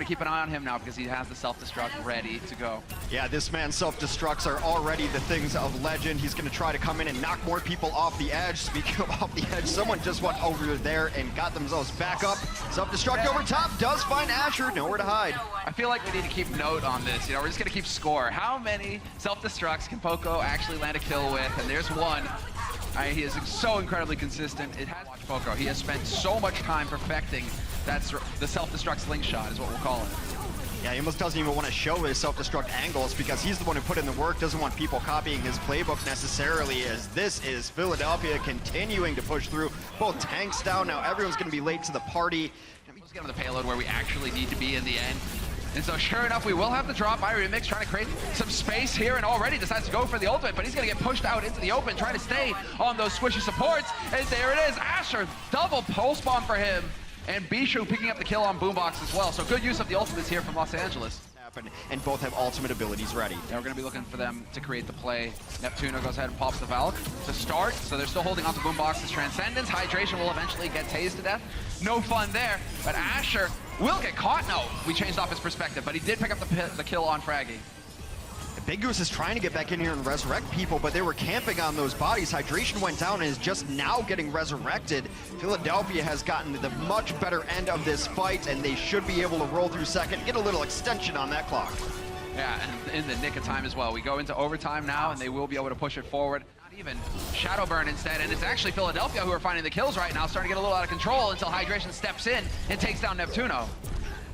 keep an eye on him now because he has the self-destruct ready to go. Yeah, this man's self-destructs are already the things of legend. He's going to try to come in and knock more people off the edge. Speaking of off the edge, someone just went over there and got themselves back up. Self-destruct over top does find Asher, nowhere to hide. I feel like we need to keep note on this. You know, we're just going to keep score. How many self-destructs can Poco actually land a kill with? And there's one. He is so incredibly consistent. It has watch Poco. He has spent so much time perfecting that's the self-destruct slingshot is what we'll call it. Yeah, he almost doesn't even want to show his self-destruct angles because he's the one who put in the work, doesn't want people copying his playbook necessarily, as this is Philadelphia continuing to push through. Both tanks down, now everyone's going to be late to the party. Let's get on the payload where we actually need to be in the end. And so sure enough, we will have to drop by Remix, trying to create some space here, and already decides to go for the ultimate, but he's gonna get pushed out into the open, trying to stay on those squishy supports. And there it is, Asher, double pulse bomb for him. And Bishu picking up the kill on Boombox as well. So good use of the ultimates here from Los Angeles. And both have ultimate abilities ready. Yeah, we're gonna be looking for them to create the play. Neptuno goes ahead and pops the Valk to start. So they're still holding on to Boombox's Transcendence. Hydration will eventually get tased to death. No fun there, but Asher will get caught. No, we changed off his perspective, but he did pick up the kill on Fraggy. Big Goose is trying to get back in here and resurrect people, but they were camping on those bodies. Hydration went down and is just now getting resurrected. Philadelphia has gotten the much better end of this fight, and they should be able to roll through second, get a little extension on that clock. Yeah, and in the nick of time as well. We go into overtime now, and they will be able to push it forward. Not even ShaDowBurn instead, and it's actually Philadelphia who are finding the kills right now, starting to get a little out of control until Hydration steps in and takes down Neptuno.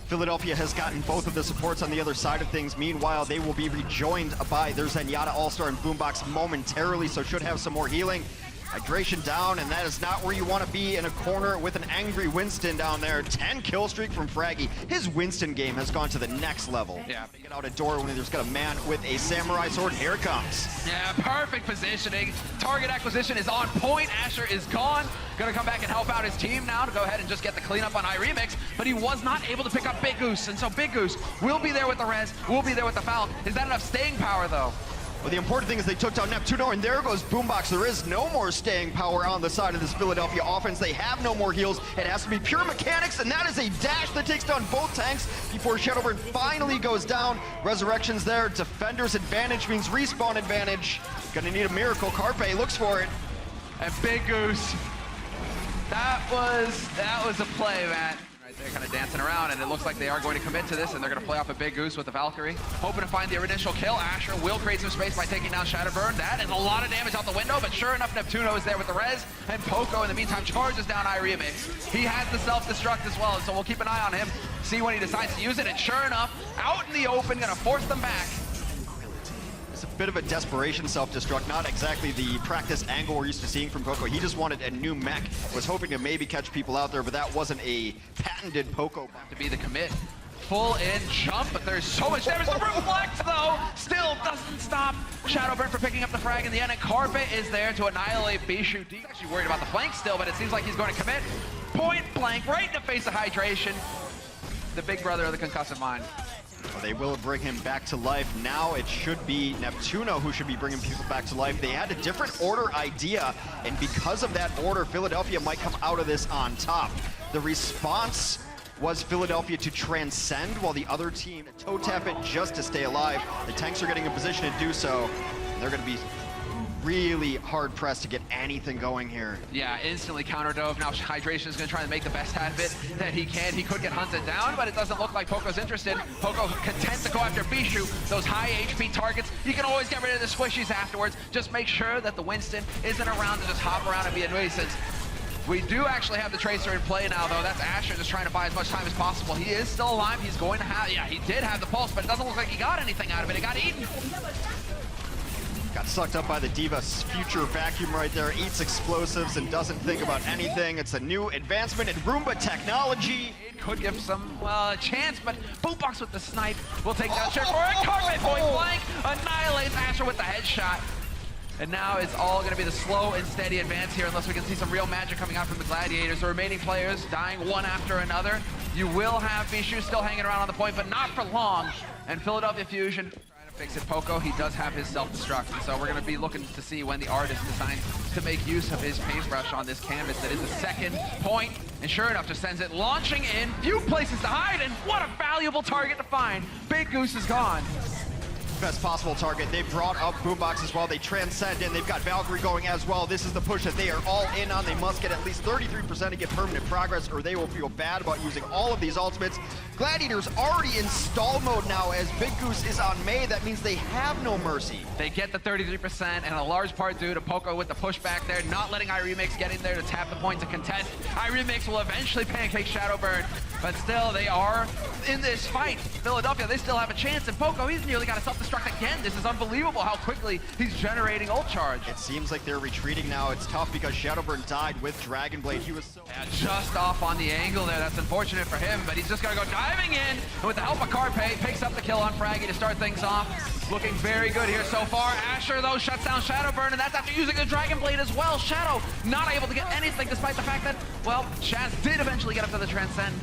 Philadelphia has gotten both of the supports on the other side of things. Meanwhile, they will be rejoined by their Zenyatta All-Star and Boombox momentarily, so should have some more healing. Hydration down, and that is not where you want to be in a corner with an angry Winston down there. 10 kill streak from Fraggy. His Winston game has gone to the next level. Yeah. Get out a door when there's got a man with a samurai sword. Here it comes. Yeah, perfect positioning. Target acquisition is on point. Asher is gone. Gonna come back and help out his team now to go ahead and just get the cleanup on iRemix, but he was not able to pick up Big Goose, and so Big Goose will be there with the res, will be there with the Falcon. Is that enough staying power though? Well, the important thing is they took down Neptuno, and there goes Boombox. There is no more staying power on the side of this Philadelphia offense. They have no more heals. It has to be pure mechanics, and that is a dash that takes down both tanks before ShaDowBurn finally goes down. Resurrection's there. Defender's advantage means respawn advantage. Gonna need a miracle. Carpe looks for it. And Big Goose, that was a play, man. They're kind of dancing around, and it looks like they are going to commit to this, and they're going to play off a Big Goose with the Valkyrie. Hoping to find the initial kill. Asher will create some space by taking down ShaDowBurn. That is a lot of damage out the window, but sure enough, Neptuno is there with the res, and Poco, in the meantime, charges down iRemix. He has the self-destruct as well, so we'll keep an eye on him, see when he decides to use it, and sure enough, out in the open, going to force them back. It's a bit of a desperation self-destruct, not exactly the practice angle we're used to seeing from Poco. He just wanted a new mech, was hoping to maybe catch people out there, but that wasn't a patented Poco. To be the commit. Full in jump, but there's so much damage. The reflect, though, still doesn't stop ShaDowBurn from picking up the frag in the end, and Carpe is there to annihilate Bishu. He's actually worried about the flank still, but it seems like he's going to commit. Point blank, right in the face of Hydration. The big brother of the concussive mind. Well, they will bring him back to life. Now it should be Neptuno who should be bringing people back to life. They had a different order idea, and because of that order, Philadelphia might come out of this on top. The response was Philadelphia to transcend, while the other team toe tap it just to stay alive. The tanks are getting in position to do so. They're going to be really hard-pressed to get anything going here. Yeah, instantly counter-dove. Now Hydration is going to try and make the best out of it that he can. He could get hunted down, but it doesn't look like Poco's interested. Poco content to go after Bishu. Those high HP targets, you can always get rid of the squishies afterwards. Just make sure that the Winston isn't around to just hop around and be a nuisance. We do actually have the Tracer in play now, though. That's Asher just trying to buy as much time as possible. He is still alive. He's going to have, yeah, he did have the pulse, but it doesn't look like he got anything out of it. It got eaten. Got sucked up by the Diva's future vacuum right there, eats explosives and doesn't think about anything. It's a new advancement in Roomba technology. It could give some, well, a chance, but Boombox with the snipe will take that shot for it. Carpe point blank annihilates Asher with the headshot. And now it's all going to be the slow and steady advance here unless we can see some real magic coming out from the Gladiators. The remaining players dying one after another. You will have Bishu still hanging around on the point, but not for long. And Philadelphia Fusion fix it. Poco, he does have his self-destruct, and so we're going to be looking to see when the artist decides to make use of his paintbrush on this canvas. That is the second point And sure enough, just sends it launching in, few places to hide, and what a valuable target to find. Big Goose is gone. Best possible target. They brought up Boombox as well. They transcend, and they've got Valkyrie going as well. This is the push that they are all in on. They must get at least 33% to get permanent progress, or they will feel bad about using all of these ultimates. Gladiators already in stall mode now as Big Goose is on May. That means they have no mercy. They get the 33%, and a large part due to Poco with the pushback there, not letting Remix get in there to tap the point to contest. Remix will eventually pancake ShaDowBurn, but still, they are in this fight. Philadelphia, they still have a chance, and Poco, he's nearly got a self-destruct again. This is unbelievable how quickly he's generating ult charge. It seems like they're retreating now. It's tough because ShaDowBurn died with Dragonblade. He was so... Yeah, just off on the angle there. That's unfortunate for him, but he's just gonna go diving in, and with the help of Carpe, picks up the kill on Fraggy to start things off. Looking very good here so far. Asher, though, shuts down ShaDowBurn, and that's after using the Dragonblade as well. Shadow not able to get anything, despite the fact that, well, Shaz did eventually get up to the Transcend.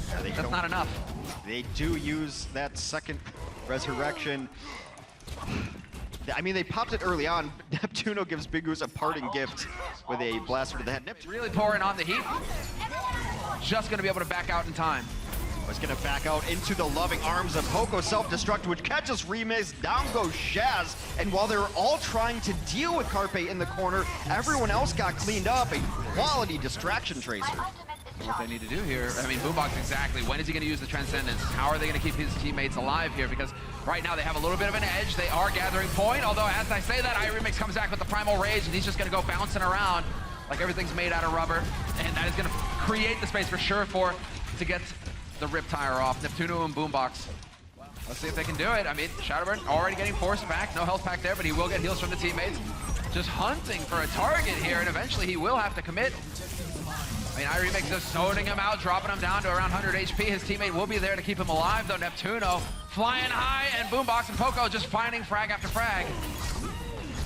Yeah, that's not enough. They do use that second resurrection. I mean, they popped it early on. Neptuno gives Big Goose a parting gift with a blaster to the head. Really pouring on the heat. Just going to be able to back out in time. Was going to back out into the loving arms of Poco, self-destruct, which catches Remix. Down goes Shaz. And while they're all trying to deal with Carpe in the corner, everyone else got cleaned up. A quality distraction tracer. What they need to do here, I mean, Boombox exactly. When is he going to use the Transcendence? How are they going to keep his teammates alive here? Because right now they have a little bit of an edge. They are gathering point, although as I say that, Remix comes back with the Primal Rage, and he's just going to go bouncing around like everything's made out of rubber. And that is going to create the space for Surefour to get the Rip Tire off. Neptuno and Boombox. Let's see if they can do it. I mean, ShaDowBurn already getting forced back. No health pack there, but he will get heals from the teammates. Just hunting for a target here, and eventually he will have to commit. I mean, Remix just zoning him out, dropping him down to around 100 HP. His teammate will be there to keep him alive, though. Neptuno flying high, and Boombox and Poco just finding frag after frag.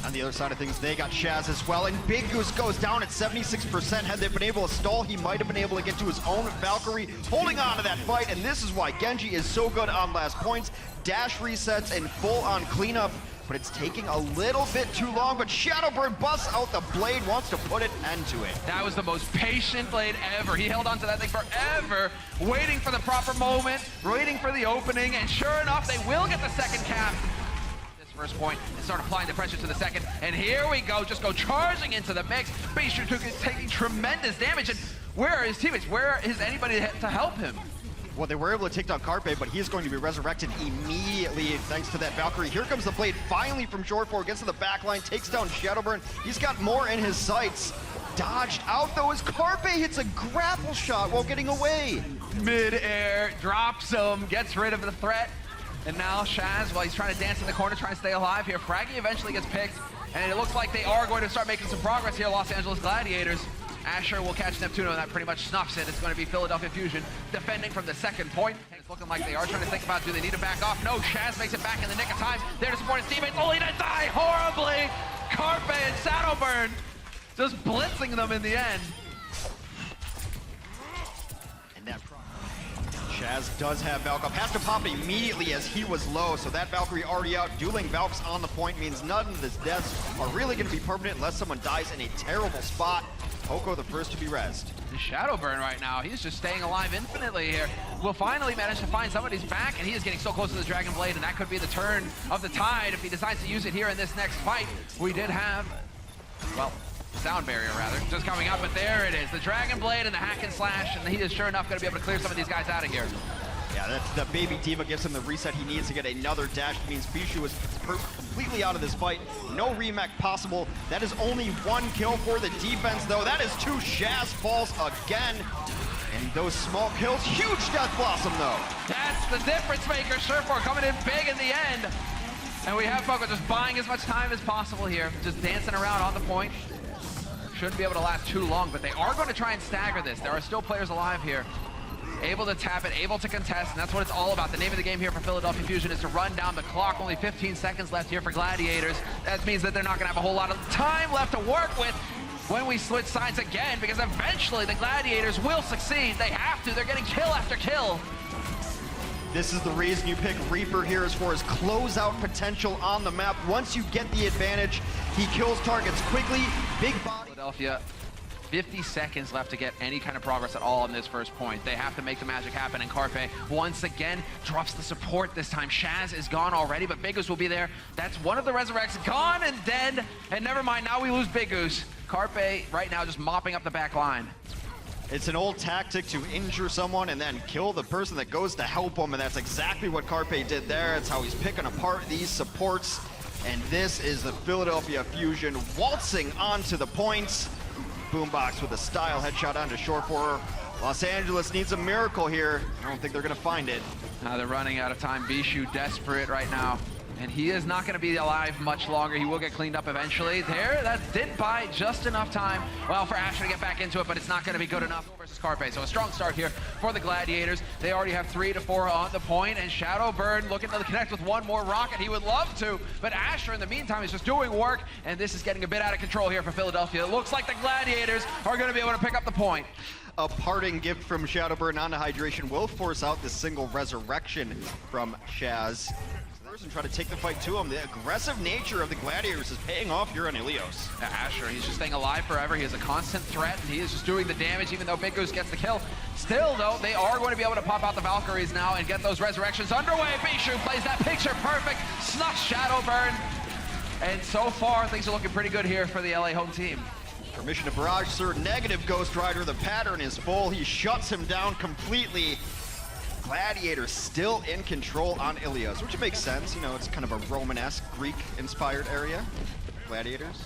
On the other side of things, they got Shaz as well, and Big Goose goes down at 76%. Had they been able to stall, he might have been able to get to his own Valkyrie, holding on to that fight, and this is why Genji is so good on last points. Dash resets and full-on cleanup, but it's taking a little bit too long, but ShaDowBurn busts out the blade, wants to put an end to it. That was the most patient blade ever. He held on to that thing forever, waiting for the proper moment, waiting for the opening, and sure enough, they will get the second cap. First point and start applying the pressure to the second, and here we go, just go charging into the mix. Bishu taking tremendous damage, and where are his teammates? Where is anybody to help him? Well, they were able to take down Carpe, but he is going to be resurrected immediately thanks to that Valkyrie. Here comes the blade finally from Surefour, gets to the backline, takes down ShaDowBurn. He's got more in his sights. Dodged out though as Carpe hits a grapple shot while getting away. Mid-air, drops him, gets rid of the threat. And now Shaz, while he's trying to dance in the corner, trying to stay alive here, Fraggy eventually gets picked, and it looks like they are going to start making some progress here, Los Angeles Gladiators. Asher will catch Neptuno, and that pretty much snuffs it. It's going to be Philadelphia Fusion defending from the second point. And it's looking like they are trying to think about, do they need to back off? No, Shaz makes it back in the nick of time. There to support his teammates, only to die horribly. Carpe and ShaDowBurn just blitzing them in the end. Shaz does have Valk up, has to pop immediately as he was low, so that Valkyrie already out. Dueling Valks on the point means none of his deaths are really going to be permanent unless someone dies in a terrible spot. Poco the first to be rezzed. ShaDowBurn right now, he's just staying alive infinitely here. Will finally manage to find somebody's back, and he is getting so close to the Dragonblade, and that could be the turn of the tide if he decides to use it here in this next fight. We did have, well, sound barrier rather, just coming up, but there it is. The Dragonblade and the hack and slash, and he is sure enough going to be able to clear some of these guys out of here. Yeah, that's the baby diva gives him the reset he needs to get another dash. It means Bishu is completely out of this fight. No remake possible. That is only one kill for the defense, though. That is two. Shaz falls again. And those small kills, huge Death Blossom, though. That's the difference maker. Surefour coming in big in the end. And we have Poco just buying as much time as possible here, just dancing around on the point. Shouldn't be able to last too long, but they are going to try and stagger this. There are still players alive here. Able to tap it, able to contest, and that's what it's all about. The name of the game here for Philadelphia Fusion is to run down the clock. Only 15 seconds left here for Gladiators. That means that they're not going to have a whole lot of time left to work with when we switch sides again, because eventually the Gladiators will succeed. They have to. They're getting kill after kill. This is the reason you pick Reaper here as far as closeout potential on the map. Once you get the advantage, he kills targets quickly. Big body. Philadelphia 50 seconds left to get any kind of progress at all on this first point. They have to make the magic happen, and Carpe once again drops the support this time. Shaz is gone already, but Big Goose will be there. That's one of the Resurrects gone and dead, and never mind, now we lose Big Goose. Carpe right now just mopping up the back line. It's an old tactic to injure someone and then kill the person that goes to help them, and that's exactly what Carpe did there. It's how he's picking apart these supports, and this is the Philadelphia Fusion waltzing onto the points. Boombox with a style headshot onto Surefour. Los Angeles needs a miracle here. I don't think they're gonna find it. They're running out of time. Bishu desperate right now. And he is not going to be alive much longer. He will get cleaned up eventually. There, that did buy just enough time, well, for Asher to get back into it, but it's not going to be good enough versus Carpe. So a strong start here for the Gladiators. They already have 3 to 4 on the point, and ShaDowBurn looking to connect with one more rocket. He would love to, but Asher in the meantime is just doing work, and this is getting a bit out of control here for Philadelphia. It looks like the Gladiators are going to be able to pick up the point. A parting gift from ShaDowBurn onto hydration will force out the single resurrection from Shaz. And try to take the fight to him. The aggressive nature of the Gladiators is paying off here on Ilias. Asher, he's just staying alive forever. He is a constant threat, and he is just doing the damage, even though Big Goose gets the kill. Still, though, they are going to be able to pop out the Valkyries now and get those resurrections underway. Bishu plays that picture perfect, snuffs ShaDowBurn, and so far, things are looking pretty good here for the LA home team. Permission to barrage, sir. Negative Ghost Rider. The pattern is full. He shuts him down completely. Gladiators still in control on Ilias, which makes sense. You know, it's kind of a Romanesque, Greek-inspired area. Gladiators.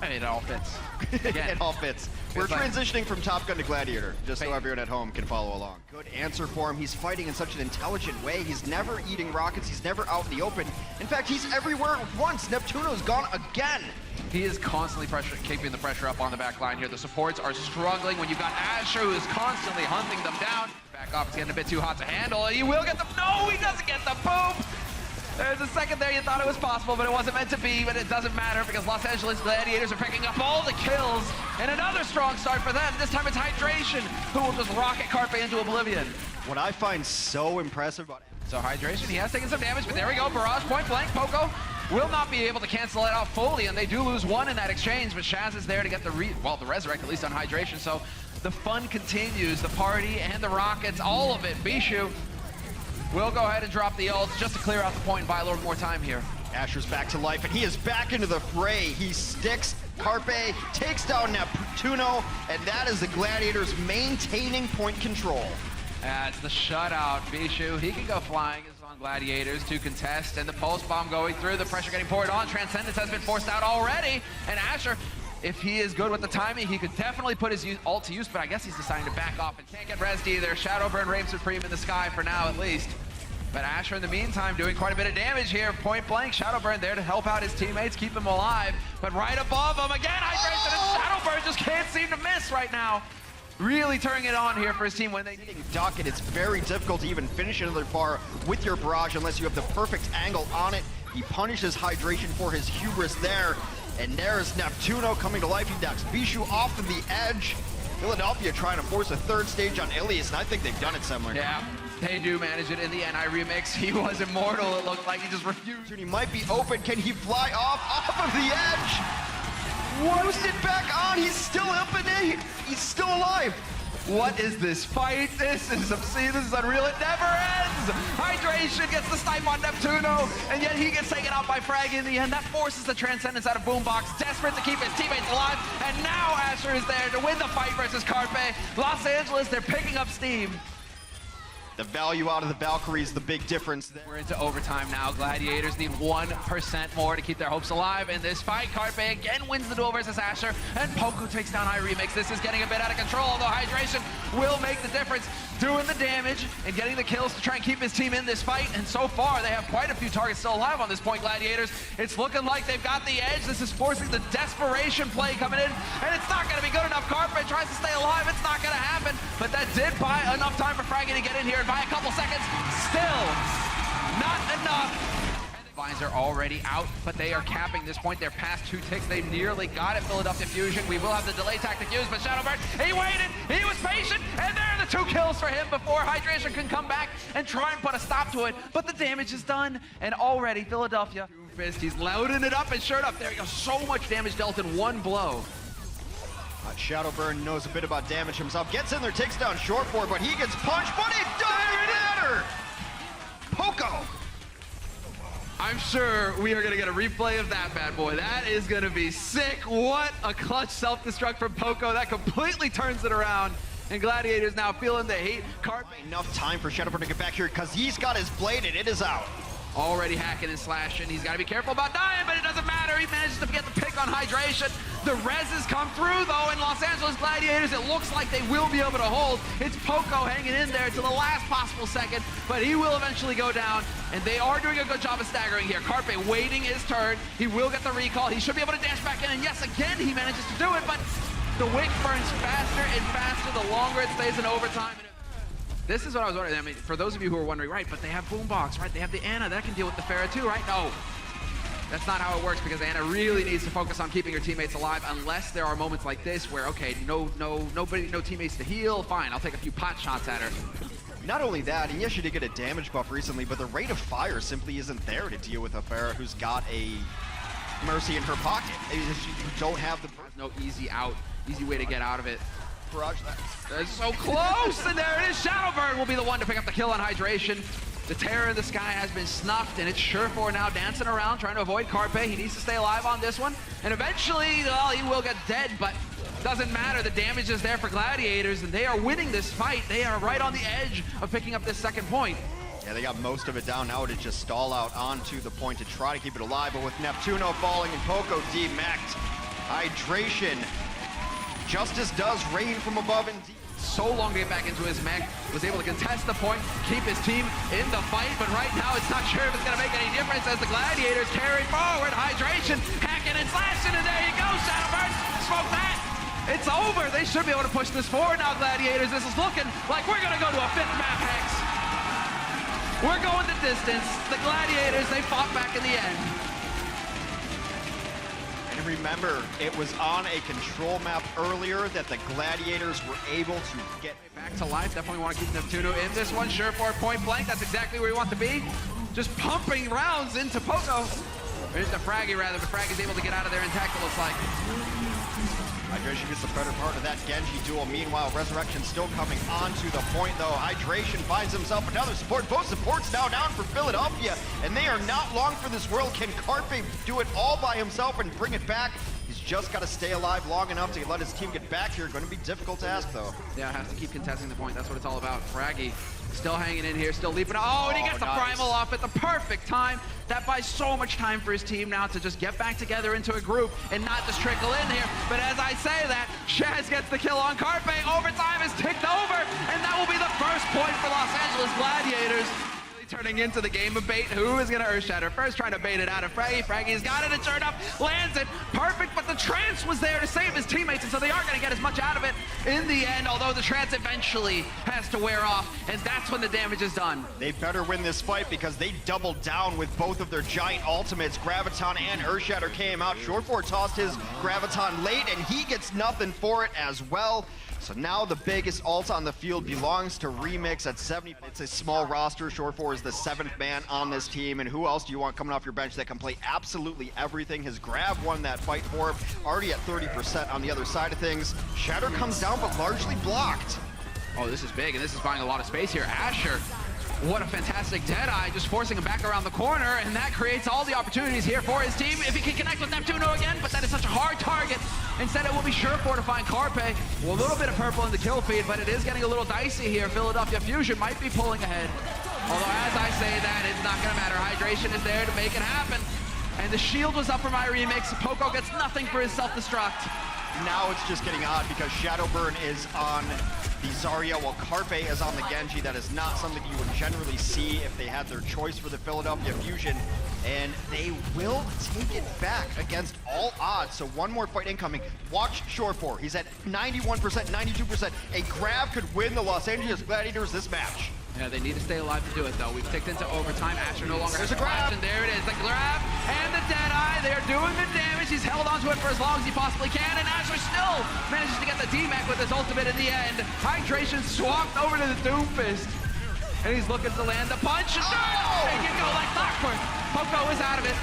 I mean, it all fits. Again, it all fits. We're transitioning from Top Gun to Gladiator, just so everyone at home can follow along. Good answer for him. He's fighting in such an intelligent way. He's never eating rockets. He's never out in the open. In fact, he's everywhere at once. Neptuno's gone again. He is constantly keeping the pressure up on the back line here. The supports are struggling when you've got Asher, who is constantly hunting them down. Back off, it's getting a bit too hot to handle. He will get the, no, he doesn't get the boom. There's a second there you thought it was possible, but it wasn't meant to be, but it doesn't matter because Los Angeles Gladiators are picking up all the kills, and another strong start for them. This time it's Hydration, who will just rocket Carpe into oblivion. What I find so impressive about it. So Hydration, he has taken some damage, but there we go, barrage point blank. Poco will not be able to cancel it out fully, and they do lose one in that exchange, but Shaz is there to get the resurrect, at least on Hydration, so the fun continues, the party and the rockets, all of it. Bishu will go ahead and drop the ult just to clear out the point and buy a little more time here. Asher's back to life, and he is back into the fray. He sticks, Carpe takes down Neptuno, and that is the Gladiators maintaining point control. That's the shutout. Bishu, he can go flying. It's on Gladiators to contest, and the pulse bomb going through, the pressure getting poured on. Transcendence has been forced out already, and Asher, if he is good with the timing, he could definitely put his ult to use, but I guess he's deciding to back off and can't get rezzed either. ShaDowBurn reigns supreme in the sky for now, at least. But Asher, in the meantime, doing quite a bit of damage here. Point blank, ShaDowBurn there to help out his teammates, keep him alive. But right above him, again, hydration, and ShaDowBurn just can't seem to miss right now. Really turning it on here for his team when they need duck, and it's very difficult to even finish another bar with your barrage unless you have the perfect angle on it. He punishes hydration for his hubris there. And there's Neptuno coming to life. He ducks Bishu off of the edge. Philadelphia trying to force a third stage on Ilias, and I think they've done it somewhere. Yeah, they do manage it in the NI remix. He was immortal, it looked like. He just refused. He might be open. Can he fly off of the edge? Roasted back on. He's still up in it. He's still alive. What is this fight? This is obscene. This is unreal. It never ends. Hydration gets the snipe on Neptuno, and yet he gets taken out by Frag in the end. That forces the Transcendence out of Boombox, desperate to keep his teammates alive. And now Asher is there to win the fight versus Carpe. Los Angeles, they're picking up steam. The value out of the Valkyries, the big difference there. We're into overtime now. Gladiators need 1% more to keep their hopes alive in this fight. Carpe again wins the duel versus Asher, and Poco takes down Remix. This is getting a bit out of control, although Hydration will make the difference, doing the damage and getting the kills to try and keep his team in this fight. And so far, they have quite a few targets still alive on this point, Gladiators. It's looking like they've got the edge. This is forcing the desperation play coming in, and it's not going to be good enough. Carpe tries to stay alive. It's not going to happen, but that did buy enough time for Fraggy to get in here. By a couple seconds, still not enough. Vines are already out, but they are capping this point. They're past 2 ticks. They nearly got it. Philadelphia Fusion. We will have the delay tactic used, but ShaDowBurn, he waited, he was patient, and there are the 2 kills for him before Hydration can come back and try and put a stop to it. But the damage is done, and already Philadelphia, he's loading it up, and sure enough, there you go. So much damage dealt in one blow. ShaDowBurn knows a bit about damage himself. Gets in there, takes down Surefour, but he gets punched, but it doesn't matter! Poco! I'm sure we are going to get a replay of that bad boy. That is going to be sick. What a clutch self-destruct from Poco. That completely turns it around. And Gladiators now feeling the heat. Carpe. Enough time for ShaDowBurn to get back here because he's got his blade and it is out. Already hacking and slashing. He's got to be careful about dying, but it doesn't matter. He manages to get the pick on hydration. The reses come through, though, and Los Angeles Gladiators, it looks like they will be able to hold. It's Poco hanging in there to the last possible second, but he will eventually go down, and they are doing a good job of staggering here. Carpe waiting his turn. He will get the recall. He should be able to dash back in, and yes, again, he manages to do it, but the wick burns faster and faster the longer it stays in overtime. This is what I was wondering. I mean, for those of you who are wondering, right, but they have Boombox, right? They have the Ana that can deal with the Pharah too, right? No. That's not how it works because Ana really needs to focus on keeping her teammates alive unless there are moments like this where, okay, no teammates to heal. Fine, I'll take a few pot shots at her. Not only that, and yes, she did get a damage buff recently, but the rate of fire simply isn't there to deal with a Pharah who's got a Mercy in her pocket. You don't have the... No easy out, easy way to get out of it. Barrage That's so close, and there it is. ShaDowBurn will be the one to pick up the kill on hydration. The terror in the sky has been snuffed, and it's Surefour now dancing around, trying to avoid Carpe. He needs to stay alive on this one, and eventually, well, he will get dead, but doesn't matter. The damage is there for Gladiators, and they are winning this fight. They are right on the edge of picking up this second point. Yeah, they got most of it down. Now to just stall out onto the point to try to keep it alive, but with Neptuno falling and Poco demeched, hydration. Justice does rain from above indeed. So long to get back into his mech, was able to contest the point, keep his team in the fight, but right now it's not sure if it's gonna make any difference as the Gladiators carry forward. Hydration, hacking and slashing, and there you go, ShaDowBurn, smoke that. It's over, they should be able to push this forward now, Gladiators. This is looking like we're gonna go to a 5th map hex. We're going the distance. The Gladiators, they fought back in the end. Remember, it was on a control map earlier that the Gladiators were able to get back to life. Definitely want to keep Neptuno in this one. Surefour point blank. That's exactly where we want to be. Just pumping rounds into Poco. Into Fraggy, rather, but Fraggy's able to get out of there intact, it looks like. Hydration gets the better part of that Genji duel. Meanwhile, Resurrection still coming onto the point, though. Hydration finds himself another support. Both supports now down for Philadelphia, and they are not long for this world. Can Carpe do it all by himself and bring it back? He's just got to stay alive long enough to let his team get back here. Going to be difficult to ask, though. Yeah, has to keep contesting the point. That's what it's all about. Fraggy still hanging in here, still leaping. Oh, and he gets the primal off at the perfect time. That buys so much time for his team now to just get back together into a group and not just trickle in here. But as I say that, Shaz gets the kill on Carpe. Overtime is ticked over, and that will be the first point for Los Angeles Gladiators. Turning into the game of bait. Who is going to Earth Shatter first? Trying to bait it out of Fraggy. Fraggy's got it, and turn up, lands it. Perfect, but the trance was there to save his teammates, and so they are going to get as much out of it in the end, although the trance eventually has to wear off, and that's when the damage is done. They better win this fight because they doubled down with both of their giant ultimates. Graviton and Earth Shatter came out. Surefour tossed his Graviton late, and he gets nothing for it as well. So now the biggest ult on the field belongs to Remix at 70. It's a small roster. Surefour is the 7th man on this team. And who else do you want coming off your bench that can play absolutely everything? His Grav won that fight for him, already at 30% on the other side of things. Shatter comes down, but largely blocked. Oh, this is big, and this is buying a lot of space here. Asher, what a fantastic Deadeye, just forcing him back around the corner, and that creates all the opportunities here for his team. If he can connect with Neptuno again, but that is such a hard target. Instead, it will be Surefour to find Carpe. Well, a little bit of purple in the kill feed, but it is getting a little dicey here. Philadelphia Fusion might be pulling ahead. Although, as I say that, it's not going to matter. Hydration is there to make it happen. And the shield was up for my Remix. Poco gets nothing for his self-destruct. Now it's just getting odd because ShaDowBurn is on the Zarya while Carpe is on the Genji. That is not something you would generally see if they had their choice for the Philadelphia Fusion. And they will take it back against all odds. So one more fight incoming. Watch Surefour. He's at 91%, 92%. A Grav could win the Los Angeles Gladiators this match. Yeah, they need to stay alive to do it, though. We've ticked into overtime. Asher no longer There's has a grab. And there it is, the grab and the Deadeye. They are doing the damage. He's held onto it for as long as he possibly can, and Asher still manages to get the D-Mac with his ultimate in the end. Hydration swapped over to the Doomfist, and he's looking to land the punch. And make it go like clockwork. Poco is out of it.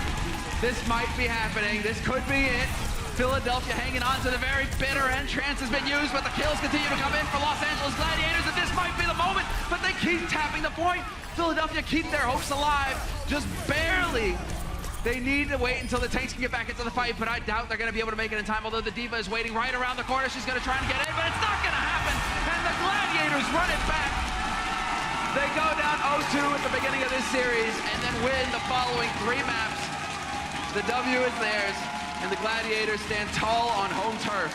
This might be happening. This could be it. Philadelphia hanging on to the very bitter end. Trance has been used, but the kills continue to come in for Los Angeles Gladiators, and this might be the moment, but they keep tapping the point. Philadelphia keep their hopes alive, just barely. They need to wait until the tanks can get back into the fight, but I doubt they're going to be able to make it in time, although the Diva is waiting right around the corner. She's going to try and get in, but it's not going to happen, and the Gladiators run it back. They go down 0-2 at the beginning of this series, and then win the following 3 maps. The W is theirs, and the Gladiators stand tall on home turf.